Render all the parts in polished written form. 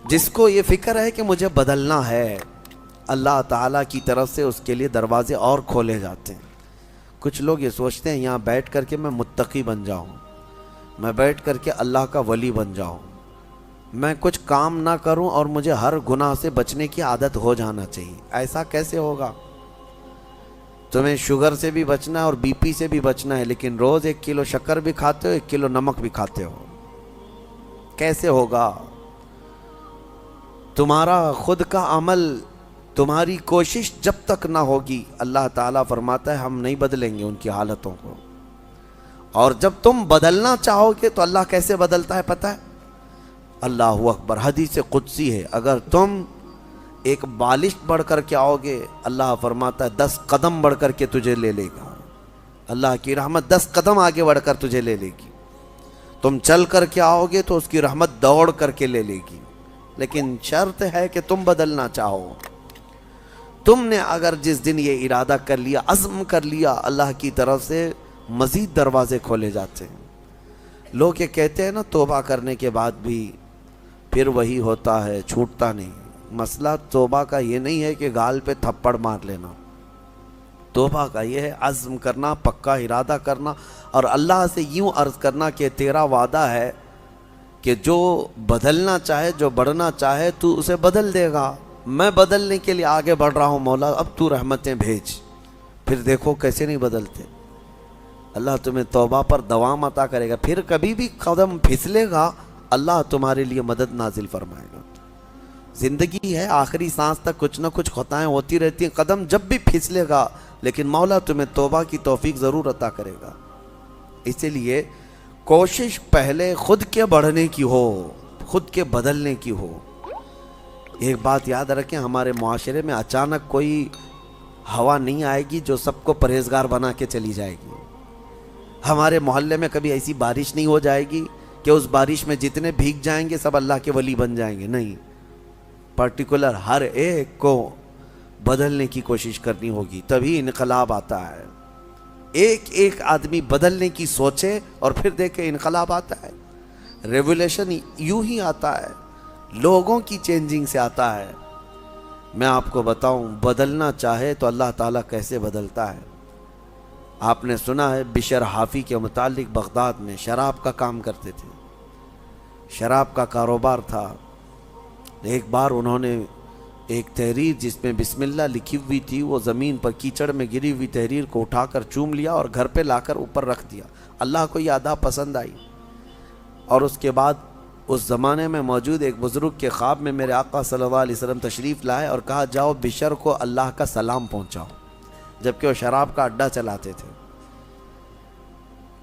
جس کو یہ فکر ہے کہ مجھے بدلنا ہے، اللہ تعالیٰ کی طرف سے اس کے لیے دروازے اور کھولے جاتے ہیں۔ کچھ لوگ یہ سوچتے ہیں یہاں بیٹھ کر کے میں متقی بن جاؤں، میں بیٹھ کر کے اللہ کا ولی بن جاؤں، میں کچھ کام نہ کروں اور مجھے ہر گناہ سے بچنے کی عادت ہو جانا چاہیے۔ ایسا کیسے ہوگا؟ تمہیں شوگر سے بھی بچنا ہے اور بی پی سے بھی بچنا ہے، لیکن روز 1 کلو شکر بھی کھاتے ہو، 1 کلو نمک بھی کھاتے ہو، کیسے ہوگا؟ تمہارا خود کا عمل، تمہاری کوشش جب تک نہ ہوگی، اللہ تعالیٰ فرماتا ہے ہم نہیں بدلیں گے ان کی حالتوں کو۔ اور جب تم بدلنا چاہو گے تو اللہ کیسے بدلتا ہے پتہ ہے؟ اللہ اکبر، حدیث قدسی ہے، اگر تم ایک بالش بڑھ کر کے آؤ گے، اللہ فرماتا ہے 10 قدم بڑھ کر کے تجھے لے لے گا۔ اللہ کی رحمت 10 قدم آگے بڑھ کر تجھے لے لے گی۔ تم چل کر کے آؤ گے تو اس کی رحمت دوڑ کر کے لے لے گی، لیکن شرط ہے کہ تم بدلنا چاہو۔ تم نے اگر جس دن یہ ارادہ کر لیا، عزم کر لیا، اللہ کی طرف سے مزید دروازے کھولے جاتے ہیں۔ لوگ یہ کہتے ہیں نا توبہ کرنے کے بعد بھی پھر وہی ہوتا ہے، چھوٹتا نہیں۔ مسئلہ توبہ کا یہ نہیں ہے کہ گال پہ تھپڑ مار لینا، توبہ کا یہ ہے عزم کرنا، پکا ارادہ کرنا، اور اللہ سے یوں عرض کرنا کہ تیرا وعدہ ہے کہ جو بدلنا چاہے، جو بڑھنا چاہے تو اسے بدل دے گا۔ میں بدلنے کے لیے آگے بڑھ رہا ہوں مولا، اب تو رحمتیں بھیج۔ پھر دیکھو کیسے نہیں بدلتے۔ اللہ تمہیں توبہ پر دوام عطا کرے گا، پھر کبھی بھی قدم پھسلے گا اللہ تمہارے لیے مدد نازل فرمائے گا۔ زندگی ہے، آخری سانس تک کچھ نہ کچھ خطائیں ہوتی رہتی ہیں، قدم جب بھی پھسلے گا لیکن مولا تمہیں توبہ کی توفیق ضرور عطا کرے گا۔ اسی لیے کوشش پہلے خود کے بڑھنے کی ہو، خود کے بدلنے کی ہو۔ ایک بات یاد رکھیں، ہمارے معاشرے میں اچانک کوئی ہوا نہیں آئے گی جو سب کو پرہیزگار بنا کے چلی جائے گی۔ ہمارے محلے میں کبھی ایسی بارش نہیں ہو جائے گی کہ اس بارش میں جتنے بھیگ جائیں گے سب اللہ کے ولی بن جائیں گے، نہیں، پرٹیکولر ہر ایک کو بدلنے کی کوشش کرنی ہوگی، تبھی انقلاب آتا ہے۔ ایک ایک آدمی بدلنے کی سوچے اور پھر دیکھے انقلاب آتا ہے۔ ریولیوشن یوں ہی آتا ہے، لوگوں کی چینجنگ سے آتا ہے۔ میں آپ کو بتاؤں، بدلنا چاہے تو اللہ تعالیٰ کیسے بدلتا ہے۔ آپ نے سنا ہے بشر حافی کے متعلق، بغداد میں شراب کا کام کرتے تھے، شراب کا کاروبار تھا۔ ایک بار انہوں نے ایک تحریر جس میں بسم اللہ لکھی ہوئی تھی، وہ زمین پر کیچڑ میں گری ہوئی تحریر کو اٹھا کر چوم لیا اور گھر پہ لا کر اوپر رکھ دیا۔ اللہ کو یہ ادا پسند آئی، اور اس کے بعد اس زمانے میں موجود ایک بزرگ کے خواب میں میرے آقا صلی اللہ علیہ وسلم تشریف لائے اور کہا جاؤ بشر کو اللہ کا سلام پہنچاؤ، جبکہ وہ شراب کا اڈا چلاتے تھے۔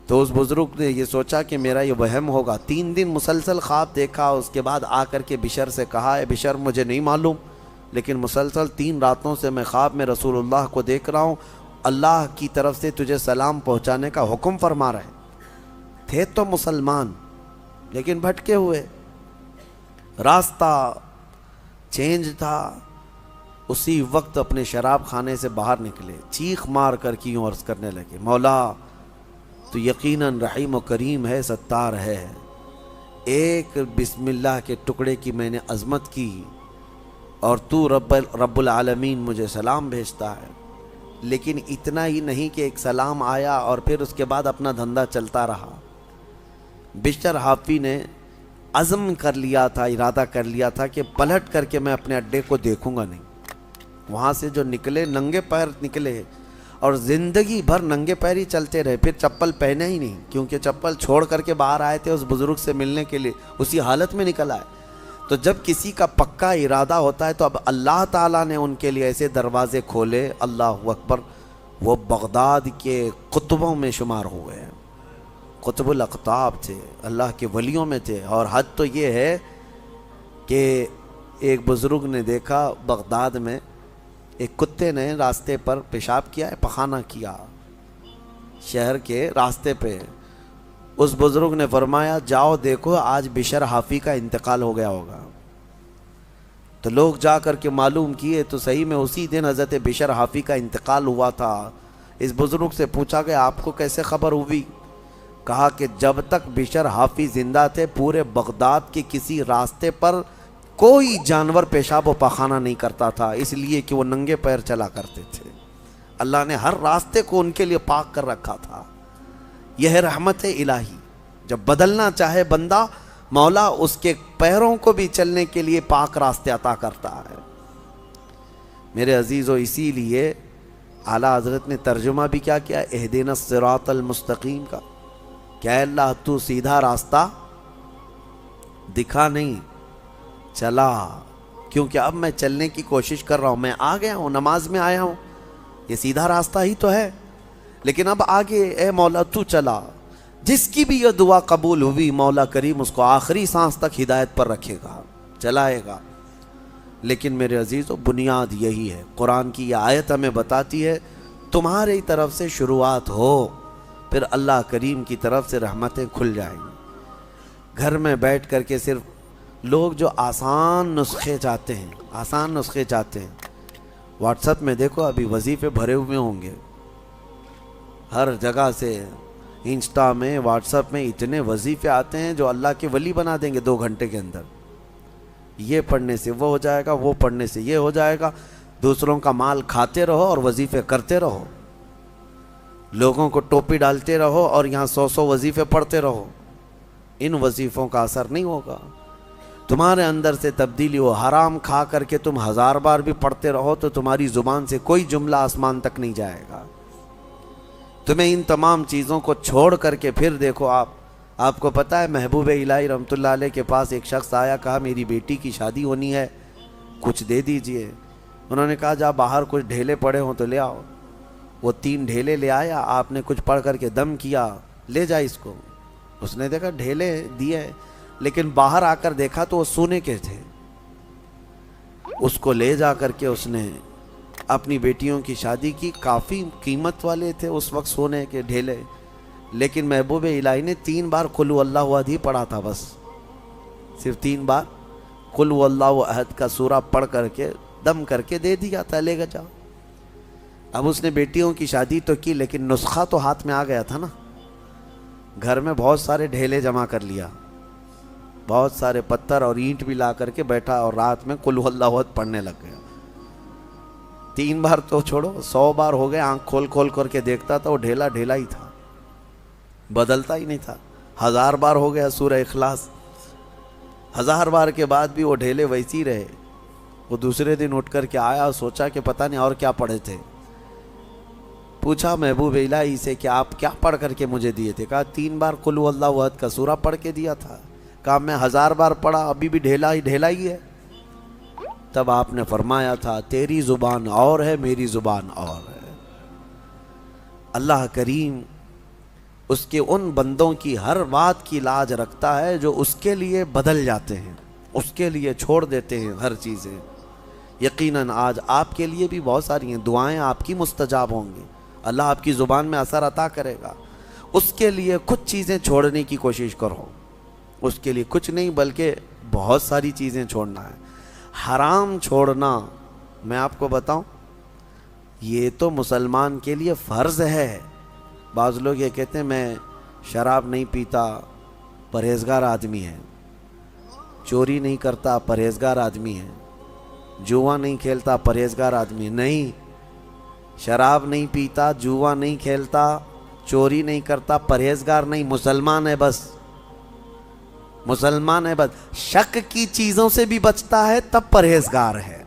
تو اس بزرگ نے یہ سوچا کہ میرا یہ وہم ہوگا، 3 دن مسلسل خواب دیکھا، اس کے بعد آ کر کے بشر سے کہا اے بشر مجھے نہیں معلوم، لیکن مسلسل 3 راتوں سے میں خواب میں رسول اللہ کو دیکھ رہا ہوں، اللہ کی طرف سے تجھے سلام پہنچانے کا حکم فرما رہے تھے۔ تو مسلمان لیکن بھٹکے ہوئے، راستہ چینج تھا۔ اسی وقت اپنے شراب خانے سے باہر نکلے، چیخ مار کر کی یوں عرض کرنے لگے مولا تو یقیناً رحیم و کریم ہے، ستار ہے، ایک بسم اللہ کے ٹکڑے کی میں نے عظمت کی اور تو رب العالمین مجھے سلام بھیجتا ہے۔ لیکن اتنا ہی نہیں کہ ایک سلام آیا اور پھر اس کے بعد اپنا دھندا چلتا رہا۔ بشر حافی نے عزم کر لیا تھا، ارادہ کر لیا تھا کہ پلٹ کر کے میں اپنے اڈے کو دیکھوں گا نہیں۔ وہاں سے جو نکلے ننگے پیر نکلے اور زندگی بھر ننگے پیر ہی چلتے رہے، پھر چپل پہنے ہی نہیں، کیونکہ چپل چھوڑ کر کے باہر آئے تھے اس بزرگ سے ملنے کے لیے، اسی حالت میں نکل آئے۔ تو جب کسی کا پکا ارادہ ہوتا ہے تو اب اللہ تعالیٰ نے ان کے لیے ایسے دروازے کھولے، اللہ اکبر، وہ بغداد کے قطبوں میں شمار ہوئے ہیں، قطب الاقطاب تھے، اللہ کے ولیوں میں تھے۔ اور حد تو یہ ہے کہ ایک بزرگ نے دیکھا بغداد میں ایک کتے نے راستے پر پیشاب کیا ہے، پخانہ کیا شہر کے راستے پہ۔ اس بزرگ نے فرمایا جاؤ دیکھو آج بشر حافی کا انتقال ہو گیا ہوگا۔ تو لوگ جا کر کے معلوم کیے تو صحیح میں اسی دن حضرت بشر حافی کا انتقال ہوا تھا۔ اس بزرگ سے پوچھا کہ آپ کو کیسے خبر ہوئی؟ کہا کہ جب تک بشر حافی زندہ تھے پورے بغداد کے کسی راستے پر کوئی جانور پیشاب و پخانہ نہیں کرتا تھا، اس لیے کہ وہ ننگے پیر چلا کرتے تھے۔ اللہ نے ہر راستے کو ان کے لیے پاک کر رکھا تھا۔ یہ ہے رحمت الہی، جب بدلنا چاہے بندہ، مولا اس کے پیروں کو بھی چلنے کے لیے پاک راستے عطا کرتا ہے۔ میرے عزیزو، اسی لیے اعلیٰ حضرت نے ترجمہ بھی کیا کیا، اہدنا الصراط المستقیم کا، کیا اللہ تو سیدھا راستہ دکھا نہیں، چلا، کیونکہ اب میں چلنے کی کوشش کر رہا ہوں، میں آ گیا ہوں، نماز میں آیا ہوں، یہ سیدھا راستہ ہی تو ہے، لیکن اب آگے اے مولا تو چلا۔ جس کی بھی یہ دعا قبول ہوئی، مولا کریم اس کو آخری سانس تک ہدایت پر رکھے گا، چلائے گا۔ لیکن میرے عزیزو، بنیاد یہی ہے، قرآن کی یہ آیت ہمیں بتاتی ہے تمہاری طرف سے شروعات ہو، پھر اللہ کریم کی طرف سے رحمتیں کھل جائیں گی۔ گھر میں بیٹھ کر کے صرف لوگ جو آسان نسخے چاہتے ہیں، واٹس ایپ میں دیکھو ابھی وظیفے بھرے ہوئے ہوں گے، ہر جگہ سے، انسٹا میں، واٹس ایپ میں اتنے وظیفے آتے ہیں جو اللہ کے ولی بنا دیں گے 2 گھنٹے کے اندر۔ یہ پڑھنے سے وہ ہو جائے گا، وہ پڑھنے سے یہ ہو جائے گا، دوسروں کا مال کھاتے رہو اور وظیفے کرتے رہو، لوگوں کو ٹوپی ڈالتے رہو اور یہاں 100 وظیفے پڑھتے رہو، ان وظیفوں کا اثر نہیں ہوگا، تمہارے اندر سے تبدیلی ہو۔ حرام کھا کر کے تم 1000 بار بھی پڑھتے رہو تو تمہاری زبان سے کوئی جملہ آسمان تک نہیں جائے گا۔ تمہیں ان تمام چیزوں کو چھوڑ کر کے پھر دیکھو، آپ کو پتہ ہے محبوب الہی رحمۃ اللہ علیہ کے پاس ایک شخص آیا، کہا میری بیٹی کی شادی ہونی ہے، کچھ دے دیجئے۔ انہوں نے کہا جا باہر کچھ ڈھیلے پڑے ہوں تو لے آؤ۔ وہ 3 ڈھیلے لے آیا، آپ نے کچھ پڑھ کر کے دم کیا، لے جا اس کو۔ اس نے دیکھا ڈھیلے دیے، لیکن باہر آ کر دیکھا تو وہ سونے کے تھے۔ اس کو لے جا کر کے اس نے اپنی بیٹیوں کی شادی کی، کافی قیمت والے تھے اس وقت سونے کے ڈھیلے، لیکن محبوب الہی نے 3 بار قل هو اللہ احد ہی پڑھا تھا، بس صرف 3 بار قل هو اللہ احد کا سورہ پڑھ کر کے دم کر کے دے دیا تھا، لے گا جاؤ۔ اب اس نے بیٹیوں کی شادی تو کی، لیکن نسخہ تو ہاتھ میں آ گیا تھا نا، گھر میں بہت سارے ڈھیلے جمع کر لیا، بہت سارے پتھر اور اینٹ بھی لا کر کے بیٹھا اور رات میں قل هو اللہ احد پڑھنے لگ گیا۔ 3 بار تو چھوڑو، 100 بار ہو گئے، آنکھ کھول کر کے دیکھتا تھا وہ ڈھیلا ڈھیلا ہی تھا، بدلتا ہی نہیں تھا۔ 1000 بار ہو گیا سورہ اخلاص، 1000 بار کے بعد بھی وہ ڈھیلے ویسی رہے۔ وہ دوسرے دن اٹھ کر کے آیا، سوچا کہ پتہ نہیں اور کیا پڑھے تھے، پوچھا محبوب الہی سے کہ آپ کیا پڑھ کر کے مجھے دیے تھے؟ کہا 3 بار قل هو اللہ احد کا سورہ پڑھ کے دیا تھا۔ کہا میں 1000 بار پڑھا، ابھی بھی ڈھیلا ہی ہے۔ تب آپ نے فرمایا تھا تیری زبان اور ہے، میری زبان اور ہے۔ اللہ کریم اس کے ان بندوں کی ہر بات کی لاج رکھتا ہے جو اس کے لیے بدل جاتے ہیں، اس کے لیے چھوڑ دیتے ہیں ہر چیزیں۔ یقیناً آج آپ کے لیے بھی بہت ساری ہیں دعائیں، آپ کی مستجاب ہوں گی، اللہ آپ کی زبان میں اثر عطا کرے گا۔ اس کے لیے کچھ چیزیں چھوڑنے کی کوشش کرو، اس کے لیے کچھ نہیں بلکہ بہت ساری چیزیں چھوڑنا ہے۔ حرام چھوڑنا، میں آپ کو بتاؤں، یہ تو مسلمان کے لیے فرض ہے۔ بعض لوگ یہ کہتے ہیں میں شراب نہیں پیتا، پرہیزگار آدمی ہے، چوری نہیں کرتا، پرہیزگار آدمی ہے، جوا نہیں کھیلتا، پرہیزگار آدمی ہے۔ نہیں، شراب نہیں پیتا، جوا نہیں کھیلتا، چوری نہیں کرتا، پرہیزگار نہیں، مسلمان ہے بس، مسلمان ہے بس۔ شک کی چیزوں سے بھی بچتا ہے تب پرہیزگار ہے۔